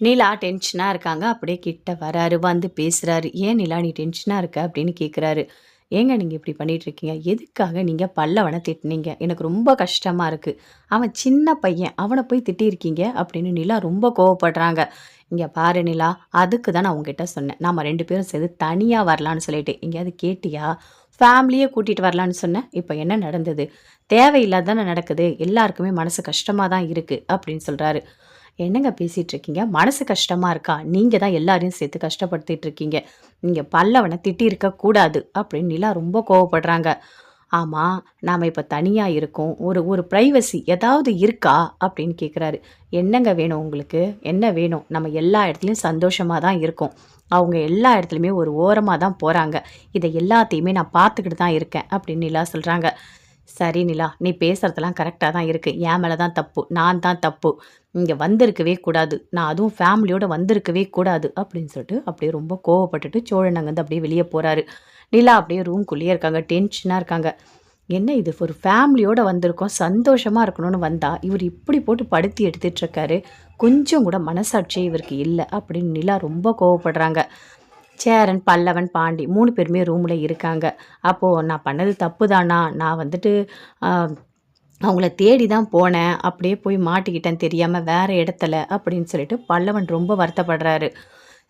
நிலா டென்ஷனா இருக்காங்க. அப்படியே கிட்ட வராரு. வந்து பேசுறாரு. "ஏன் நிலா நீ டென்ஷனா இருக்க?" அப்படின்னு கேட்குறாரு. "ஏங்க நீங்க இப்படி பண்ணிட்டுருக்கீங்க? எதுக்காக நீங்க பல்லவன திட்டுனீங்க? எனக்கு ரொம்ப கஷ்டமா இருக்கு. அவன் சின்ன பையன். அவன போய் திட்டியிருக்கீங்க." அப்படின்னு நிலா ரொம்ப கோவப்படுறாங்க. "இங்க பாரு நிலா, அதுக்கு தான் நான் உன்கிட்ட சொன்னேன். நாம 2 பேரும் சேர்ந்து தனியா வரலான்னு சொல்லிட்டு. எங்கேயாவது கேட்டியா? ஃபேமிலியே கூட்டிட்டு வரலான்னு சொன்னேன். இப்ப என்ன நடந்தது? தேவையில்லாத தானே நடக்குது. எல்லாருக்குமே மனசு கஷ்டமா தான் இருக்கு." அப்படின்னு சொல்றாரு. என்னங்க பேசிட்டு இருக்கீங்க? மனசு கஷ்டமா இருக்கா? நீங்க தான் எல்லாரையும் சேர்த்து கஷ்டப்படுத்திட்டு இருக்கீங்க. நீங்க பல்லவன திட்டியிருக்க கூடாது அப்படின்னு நிலா ரொம்ப கோவப்படுறாங்க. ஆமா, நாம இப்ப தனியா இருக்கோம். ஒரு ஒரு பிரைவசி ஏதாவது இருக்கா? அப்படின்னு கேட்குறாரு. என்னங்க வேணும் உங்களுக்கு? என்ன வேணும்? நம்ம எல்லா இடத்துலயும் சந்தோஷமா தான் இருக்கோம். அவங்க எல்லா இடத்துலயுமே ஒரு ஓரமா தான் போறாங்க. இத எல்லாத்தையுமே நான் பார்த்துக்கிட்டு தான் இருக்கேன் அப்படின்னு நிலா சொல்றாங்க. சரி நிலா, நீ பேசுறதெல்லாம் கரெக்ட்டா தான் இருக்கு. என் மேல தான் தப்பு. நான் தான் தப்பு. இங்க வந்திருக்கவே கூடாது. நான் அதுவும் ஃபேமிலியோட வந்திருக்கவே கூடாது. அப்படின்னு சொல்லிட்டு அப்படியே ரொம்ப கோவப்பட்டுட்டு சோழன் அங்கருந்து அப்படியே வெளிய போறாரு. நிலா அப்படியே ரூம்குள்ளேயே இருக்காங்க. டென்ஷனா இருக்காங்க. என்ன இது ஒரு ஃபேமிலியோட வந்திருக்கோம். சந்தோஷமா இருக்கணும்னு வந்தா, இவரு இப்படி போட்டு படுத்தி எடுத்துட்டு இருக்காரு. கொஞ்சம் கூட மனசாட்சியே இவருக்கு இல்ல. அப்படின்னு நிலா ரொம்ப கோவப்படுறாங்க. சேரன், பல்லவன், பாண்டி 3 பேருமே ரூம்ல இருக்காங்க. அப்போ நான் பண்ணது தப்பு தானா? நான் வந்துட்டு அ அவங்கள தேடி தான் போனேன். அப்படியே போய் மாட்டிக்கிட்டேன் தெரியாம வேற இடத்துல அப்படின்னு சொல்லிட்டு பல்லவன் ரொம்ப வருத்தப்படுறாரு.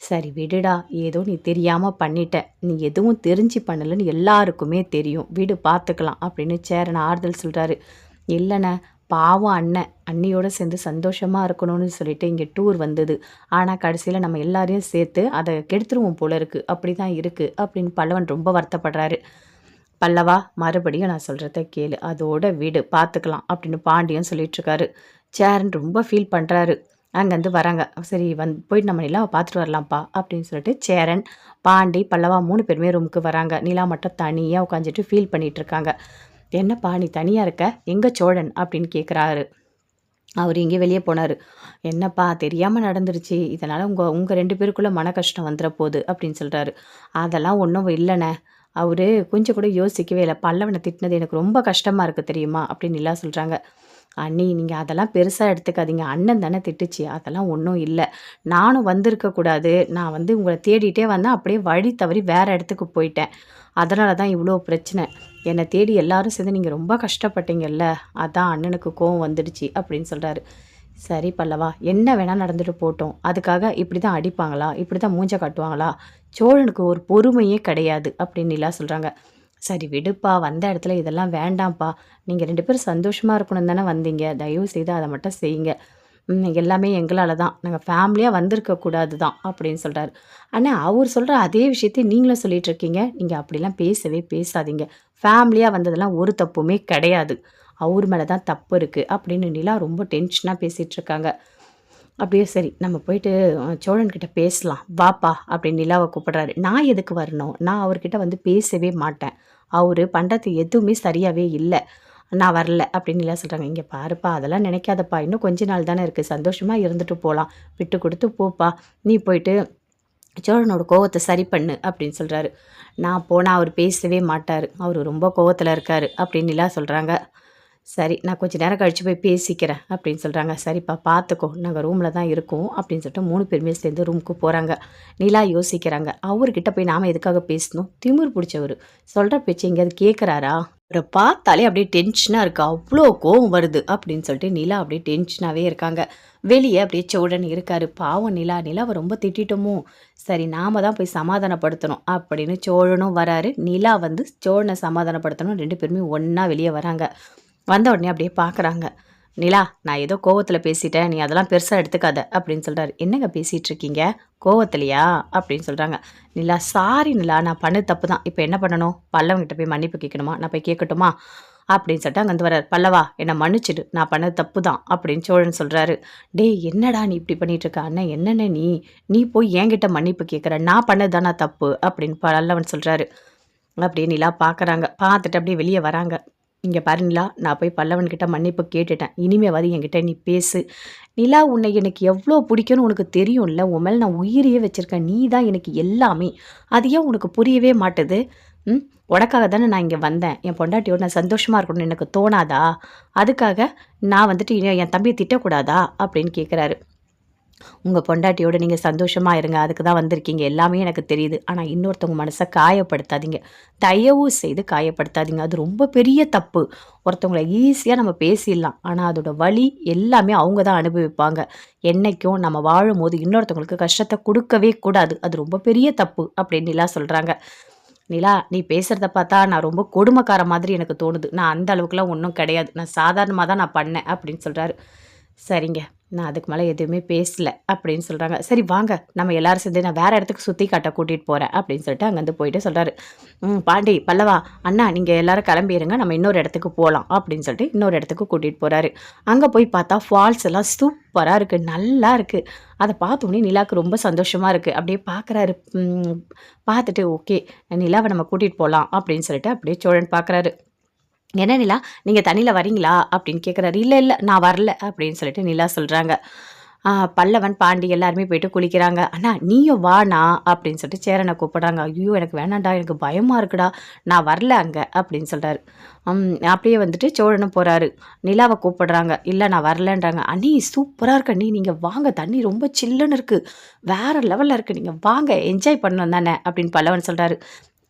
சரி விடுடா, ஏதோ நீ தெரியாம பண்ணிட்ட. நீ எதுவும் தெரிஞ்சு பண்ணலன்னு எல்லாருக்குமே தெரியும். விடு பார்த்துக்கலாம் அப்படின்னு சேரன் ஆறுதல் சொல்றாரு. இல்லண்ணே, பாவம் அண்ணன். அண்ணியோட சேர்ந்து சந்தோஷமா இருக்கணும்னு சொல்லிட்டு இங்க டூர் வந்தது. ஆனா கடைசியில நம்ம எல்லாரையும் சேர்த்து அத கெடுத்துருவோம் போல இருக்கு. அப்படிதான் இருக்கு அப்படின்னு பல்லவன் ரொம்ப வருத்தப்படுறாரு. பல்லவா, மறுபடியும் நான் சொல்றத கேளு. அதோட விடு பார்த்துக்கலாம் அப்படின்னு பாண்டியன் சொல்லிட்டுருக்காரு. சேரன் ரொம்ப ஃபீல் பண்றாரு. அங்கேருந்து வராங்க. சரி போயிட்டு நம்ம நிலாவ பார்த்துட்டு வரலாம்ப்பா அப்படின்னு சொல்லிட்டு சேரன், பாண்டி, பல்லவா 3 பேருமே ரூமுக்கு வராங்க. நிலா மட்டும் தனியா உட்காந்துட்டு ஃபீல் பண்ணிட்டு இருக்காங்க. "என்னப்பா நீ தனியா இருக்க? எங்க சோழன்?" அப்படின்னு கேட்குறாரு. அவரு எங்கேயோ வெளிய போனாரு. "என்னப்பா தெரியாம நடந்துருச்சு. இதனால உங்க உங்க 2 பேருக்குள்ள மன கஷ்டம் வந்துற போது" அப்படின்னு சொல்றாரு. "அதெல்லாம் ஒண்ணும் இல்லண்ணே. அவரு கொஞ்சம் கூட யோசிக்கவே இல்ல. பல்லவன திட்டினது எனக்கு ரொம்ப கஷ்டமா இருக்கு தெரியுமா?" அப்படின்னு நிலா சொல்றாங்க. "அண்ணி நீங்க அதெல்லாம் பெருசா எடுத்துக்காதீங்க. அண்ணன் தானே திட்டுச்சு. அதெல்லாம் ஒண்ணும் இல்ல. நானும் வந்திருக்க கூடாது. நான் வந்து உங்கள தேடிட்டே வந்தேன். அப்படியே வழி தவறி வேற இடத்துக்கு போயிட்டேன். அதனால தான் இவ்ளோ பிரச்சனை. என்ன தேடி எல்லாரும் சேர்ந்து நீங்க ரொம்ப கஷ்டப்பட்டீங்கல்ல. அதான் அண்ணனுக்கு கோவம் வந்துடுச்சு" அப்படின்னு சொல்றாரு. "சரி பல்லவா, என்ன வேணா நடந்துட்டு போட்டும். அதுக்காக இப்படி தான் அடிப்பாங்களா? இப்படி தான் மூஞ்ச காட்டுவாங்களா? சோழனுக்கு ஒரு பொறுமையே கிடையாது" அப்படின்னு நிலா சொல்றாங்க. "சரி விடுப்பா, வந்த இடத்துல இதெல்லாம் வேண்டாம்ப்பா. நீங்க 2 பேரும் சந்தோஷமா இருக்கணும்னு தானே வந்தீங்க. தயவு செய்து அத மட்டும் செய்யுங்க. எல்லாமே எங்களால தான். நாங்க ஃபேமிலியா வந்திருக்க கூடாது தான்" அப்படின்னு சொல்றாரு. "அண்ணா அவரு சொல்ற அதே விஷயத்த நீங்களும் சொல்லிட்டு இருக்கீங்க. நீங்க அப்படிலாம் பேசவே பேசாதீங்க. ஃபேமிலியா வந்ததெல்லாம் ஒரு தப்புமே கிடையாது. அவரு மேல தான் தப்பு இருக்கு" அப்படின்னு நிலா ரொம்ப டென்ஷனா பேசிட்டு இருக்காங்க. அப்படியே சரி நம்ம போயிட்டு சோழன் கிட்ட பேசலாம். "வாப்பா" அப்படின்னு நிலாவ கூப்பிடுறாரு. "நான் எதுக்கு வரணும்? நான் அவர்கிட்ட வந்து பேசவே மாட்டேன். அவரு பண்றது எதுவுமே சரியாவே இல்ல. நான் வரல" அப்படின்னு நிலா சொல்றாங்க. "இங்க பாருப்பா, அதெல்லாம் நினைக்காதப்பா. இன்னும் கொஞ்ச நாள் தானே இருக்கு. சந்தோஷமா இருந்துட்டு போலாம். விட்டு குடுத்து போப்பா. நீ போயிட்டு சோழனோட கோவத்த சரி பண்ணு" அப்படின்னு சொல்றாரு. "நான் போனா அவரு பேசவே மாட்டாரு. அவரு ரொம்ப கோவத்துல இருக்காரு" அப்படின்னு நிலா சொல்றாங்க. "சரி, நான் கொஞ்ச நேரம் கழிச்சு போய் பேசிக்கிறேன்" அப்படின்னு சொல்றாங்க. "சரிப்பா பார்த்துக்கோ. நாங்க ரூம்ல தான் இருக்கோம்" அப்படின்னு சொல்லிட்டு 3 பேருமே சேர்ந்து ரூமுக்கு போறாங்க. நிலா யோசிக்கிறாங்க. அவர்கிட்ட போய் நாம எதுக்காக பேசணும்? திமிரு புடிச்சவரு. சொல்ற பேச்ச எங்கேயாவது கேட்கறாரா? அவர பார்த்தாலே அப்படியே டென்ஷனா இருக்கு. அவ்ளோ கோவம் வருது அப்படின்னு சொல்லிட்டு நிலா அப்படியே டென்ஷனாவே இருக்காங்க. வெளிய அப்படியே சோழன் இருக்காரு. பாவம் நிலா, நிலாவ ரொம்ப திட்டிட்டோமோ? சரி நாம தான் போய் சமாதானப்படுத்தணும் அப்படின்னு சோழனும் வராரு. நிலா வந்து சோழன சமாதானப்படுத்தணும். 2 பேருமே ஒண்ணா வெளிய வராங்க. வந்த உடனே அப்படியே பார்க்குறாங்க. "நிலா, நான் ஏதோ கோவத்தில பேசிட்டேன். நீ அதெல்லாம் பெருசா எடுத்துக்காத" அப்படின்னு சொல்றாரு. "என்னங்க பேசிட்டு இருக்கீங்க? கோவத்திலயா?" அப்படின்னு சொல்றாங்க. நிலா, "சாரி நிலா, நான் பண்ணது தப்பு தான். இப்ப என்ன பண்ணணும்? பல்லவன்கிட்ட போய் மன்னிப்பு கேட்கணுமா? நான் போய் கேட்கட்டுமா?" அப்படின்னு சொல்லிட்டு அங்கருந்து வராரு. "பல்லவா, என்ன மன்னிச்சுடு. நான் பண்ணது தப்பு தான்" அப்படின்னு சோழன் சொல்றாரு. "டேய் என்னடா நீ இப்படி பண்ணிட்டு இருக்க? அண்ணன் என்னண்ணே நீ? நீ போய் என்கிட்ட மன்னிப்பு கேட்குற. நான் பண்ணது தானா தப்பு" அப்படின்னு பல்லவன் சொல்றாரு. அப்படியே நிலா பார்க்குறாங்க. பார்த்துட்டு அப்படியே வெளிய வராங்க. "இங்க பாரு நிலா, நான் போய் பல்லவன்கிட்ட மன்னிப்பு கேட்டுட்டேன். இனிமேவாது என்கிட்ட நீ பேசு. நிலா உன்னை எனக்கு எவ்ளோ பிடிக்கும்னு உனக்கு தெரியும்ல. உன் மேல நான் உயிரையே வச்சிருக்கேன். நீ தான் எனக்கு எல்லாமே. அது ஏன் உனக்கு புரியவே மாட்டுது? ம். உனக்காக தானே நான் இங்க வந்தேன். என் பொண்டாட்டியோட நான் சந்தோஷமா இருக்கணும்னு எனக்கு தோணாதா? அதுக்காக நான் வந்துட்டு என் தம்பிய திட்டக்கூடாதா?" அப்படின்னு கேட்குறாரு. உங்க பொண்டாட்டியோட நீங்க சந்தோஷமா இருங்க. அதுக்கு தான் வந்திருக்கீங்க. எல்லாமே எனக்கு தெரியுது. ஆனா இன்னொருத்தவங்க மனச காயப்படுத்தாதீங்க. தயவு செய்து காயப்படுத்தாதீங்க. அது ரொம்ப பெரிய தப்பு. ஒருத்தவங்கள ஈஸியா நம்ம பேசிடலாம். ஆனா அதோட வலி எல்லாமே அவங்க தான் அனுபவிப்பாங்க. என்னைக்கும் நம்ம வாழும்போது இன்னொருத்தவங்களுக்கு கஷ்டத்த குடுக்கவே கூடாது. அது ரொம்ப பெரிய தப்பு அப்படின்னு நிலா சொல்றாங்க. நிலா, நீ பேசுறத பார்த்தா நான் ரொம்ப கொடுமைக்கார மாதிரி எனக்கு தோணுது. நான் அந்த அளவுக்குலாம் ஒண்ணும் கிடையாது. நான் சாதாரணமா தான் நான் பண்ணேன் அப்படின்னு சொல்றாரு. சரிங்க. நான் அதுக்கு மேல எதுவுமே பேசல அப்படின்னு சொல்றாங்க. சரி வாங்க, நம்ம எல்லாரும் சேர்ந்து நான் வேற இடத்துக்கு சுத்தி காட்ட கூட்டிட்டு போறேன் அப்படின்னு சொல்லிட்டு அங்கருந்து போயிட்டு சொல்றாரு. பாண்டி, பல்லவா, அண்ணா நீங்க எல்லாரும் கிளம்பிருங்க. நம்ம இன்னொரு இடத்துக்கு போலாம் அப்படின்னு சொல்லிட்டு இன்னொரு இடத்துக்கு கூட்டிட்டு போறாரு. அங்க போய் பார்த்தா ஃபால்ஸ் எல்லாம் சூப்பரா இருக்கு. நல்லா இருக்கு. அத பார்த்தோனே நிலாவுக்கு ரொம்ப சந்தோஷமா இருக்கு. அப்படியே பார்க்குறாரு. பார்த்துட்டு ஓகே, நிலாவ நம்ம கூட்டிட்டு போலாம் அப்படின்னு சொல்லிட்டு அப்படியே சோழன் பார்க்குறாரு. "என்ன நிலா, நீங்க தண்ணீல வரீங்களா?" அப்படின்னு கேட்குறாரு. "இல்ல, இல்ல நான் வரல" அப்படின்னு சொல்லிட்டு நிலா சொல்றாங்க. பல்லவன், பாண்டி எல்லாருமே போயிட்டு குளிக்கிறாங்க. "அண்ணா நீயும் வாண்ணா" அப்படின்னு சொல்லிட்டு சேரன கூப்பிடுறாங்க. "ஐயோ! எனக்கு வேணாம்டா, எனக்கு பயமா இருக்குடா. நான் வரல அங்க" அப்படின்னு சொல்றாரு. ம் அப்படியே வந்துட்டு சோழனும் போறாரு. நிலாவ கூப்பிடுறாங்க. "இல்ல நான் வரலன்றாங்க." "அண்ணி சூப்பரா இருக்கு அண்ணி. நீங்க வாங்க. தண்ணி ரொம்ப சில்லுன்னு இருக்கு. வேற லெவல்ல இருக்கு. நீங்க வாங்க. என்ஜாய் பண்ணணும் தானே" அப்படின்னு பல்லவன் சொல்றாரு.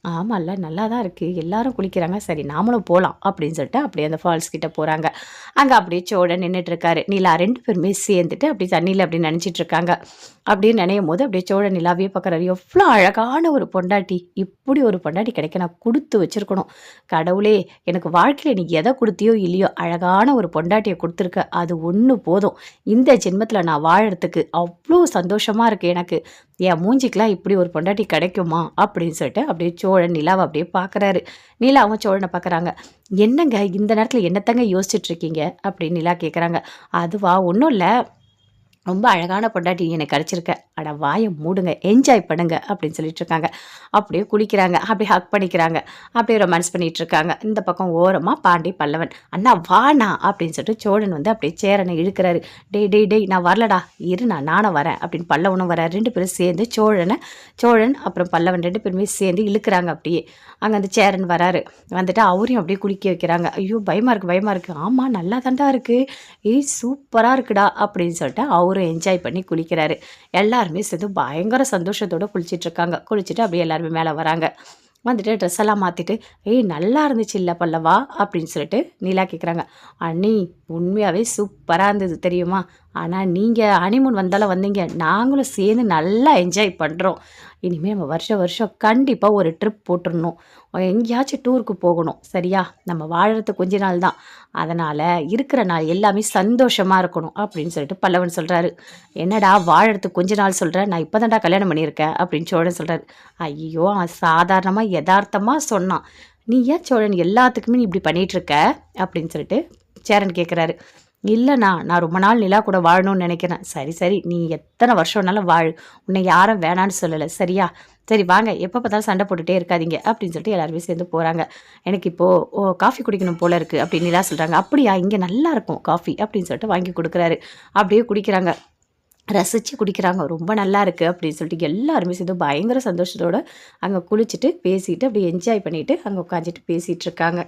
ஆமால்ல. நல்லா தான் இருக்கு. எல்லாரும் குளிக்கிறாங்க. சரி நாமளும் போலாம் அப்படின்னு சொல்லிட்டு அப்படியே அந்த ஃபால்ஸ் கிட்ட போறாங்க. அங்க அப்படியே சோழன் நின்னுட்டு இருக்காரு. நிலா 2 பேருமே சேர்ந்துட்டு அப்படியே தண்ணீல அப்படியே நனைச்சிட்டு இருக்காங்க. அப்படியே நனையும்போது அப்படியே சோழன் நிலாவையே பார்க்குறாரு. எவ்ளோ அழகான ஒரு பொண்டாட்டி! இப்படி ஒரு பொண்டாட்டி கிடைக்க நான் குடுத்து வச்சிருக்கணும். கடவுளே! எனக்கு வாழ்க்கையில நீ எத குடுத்தியோ இல்லையோ, அழகான ஒரு பொண்டாட்டிய குடுத்துருக்க. அது ஒண்ணு போதும். இந்த ஜென்மத்தில நான் வாழறதுக்கு அவ்ளோ சந்தோஷமா இருக்கு எனக்கு. என் மூஞ்சிக்கலாம் இப்படி ஒரு பொண்டாட்டி கிடைக்குமா? அப்படின்னு சொல்லிட்டு அப்படியே சோழன் நிலாவ அப்படியே பார்க்குறாரு. நிலாவும் சோழன பார்க்குறாங்க. "என்னங்க இந்த நேரத்தில என்னத்தங்க யோசிச்சுட்டு இருக்கீங்க?" அப்படின்னு நிலா கேட்குறாங்க. "அதுவா ஒண்ணும் இல்ல. ரொம்ப அழகான பொண்டாட்டி எனக்கு கிடைச்சிருக்க. அட வாய மூடுங்க. என்ஜாய் பண்ணுங்க" அப்படின்னு சொல்லிட்டு இருக்காங்க. அப்படியே குளிக்கிறாங்க. அப்படியே ஹக் பண்ணிக்கிறாங்க. அப்படியே ரொமான்ஸ் பண்ணிட்டு இருக்காங்க. இந்த பக்கம் ஓரமா பாண்டி, பல்லவன். "அண்ணா வாண்ணா" அப்படின்னு சொல்லிட்டு சோழன் வந்து அப்படியே சேரனை இழுக்கிறாரு. "டேய் டேய் டேய் நான் வரலடா. இருண்ணா நானும் வரேன்" அப்படின்னு பல்லவனும் வராரு. 2 பேரும் சேர்ந்து சோழன் அப்புறம் பல்லவன் 2 பேருமே சேர்ந்து இழுக்குறாங்க அப்படியே. அங்க அந்த சேரன் வராரு. வந்துட்டு அவரையும் அப்படியே குளிக்க வைக்கிறாங்க. "ஐயோ! பயமா இருக்கு, பயமா இருக்கு." "ஆமா நல்லா தான்டா இருக்கு. ஏய் சூப்பரா இருக்குடா" அப்படின்னு சொல்லிட்டு அவரும் என்ஜாய் பண்ணி குளிக்கிறாரு. எல்லாருமே சேர்ந்து பயங்கர சந்தோஷத்தோட குளிச்சிட்டு இருக்காங்க. குளிச்சுட்டு அப்படியே எல்லாருமே மேல வராங்க. வந்துட்டு ட்ரெஸ் எல்லாம் மாத்திட்டு, "ஏய் நல்லா இருந்துச்சுல்ல பல்லவா?" அப்படின்னு சொல்லிட்டு நிலா கேட்குறாங்க. "அண்ணி உண்மையாவே சூப்பரா இருந்தது தெரியுமா? ஆனா நீங்க ஹனிமூன் வந்தாலும் வந்தீங்க. நாங்களும் சேர்ந்து நல்லா என்ஜாய் பண்றோம். இனிமே நம்ம வருஷம் வருஷம் கண்டிப்பா ஒரு ட்ரிப் போட்டுறணும். எங்கேயாச்சும் டூருக்கு போகணும். சரியா? நம்ம வாழறது கொஞ்ச நாள் தான். அதனால இருக்கிற நாள் எல்லாமே சந்தோஷமா இருக்கணும்" அப்படின்னு சொல்லிட்டு பல்லவன் சொல்றாரு. "என்னடா வாழறதுக்கு கொஞ்ச நாள் சொல்ற? நான் இப்ப தான்டா கல்யாணம் பண்ணியிருக்கேன்" அப்படின்னு சோழன் சொல்றாரு. ஐயோ! அவன் சாதாரணமா எதார்த்தமா சொன்னான். "நீ ஏன் சோழன் எல்லாத்துக்குமே நீ இப்படி பண்ணிட்டு இருக்க?" அப்படின்னு சொல்லிட்டு சேரன் கேட்குறாரு. "இல்லண்ணா, நான் ரொம்ப நாள் நிலா கூட வாழணும்னு நெனைக்கிறேன்." "சரி, சரி. நீ எத்தன வருஷம்னாலும் வாழு. உன்னை யாரும் வேணான்னு சொல்லல. சரியா? சரி வாங்க. எப்ப பார்த்தாலும் சண்டை போட்டுட்டே இருக்காதீங்க." அப்படின்னு சொல்லிட்டு எல்லாருமே சேர்ந்து போறாங்க. "எனக்கு இப்போ காஃபி குடிக்கணும் போல இருக்கு" அப்படின்னு நிலா சொல்றாங்க. "அப்படியா? இங்க நல்லாருக்கும் காஃபி" அப்படின்னு சொல்லிட்டு வாங்கி குடுக்குறாரு. அப்படியே குடிக்கிறாங்க. ரசிச்சு குடிக்கிறாங்க. "ரொம்ப நல்லா இருக்கு" அப்படின்னு சொல்லிட்டு எல்லாருமே சேர்ந்து பயங்கர சந்தோஷத்தோட அங்க குளிச்சுட்டு, பேசிட்டு, அப்படியே என்ஜாய் பண்ணிட்டு, அங்க உட்காந்துட்டு பேசிட்டு இருக்காங்க.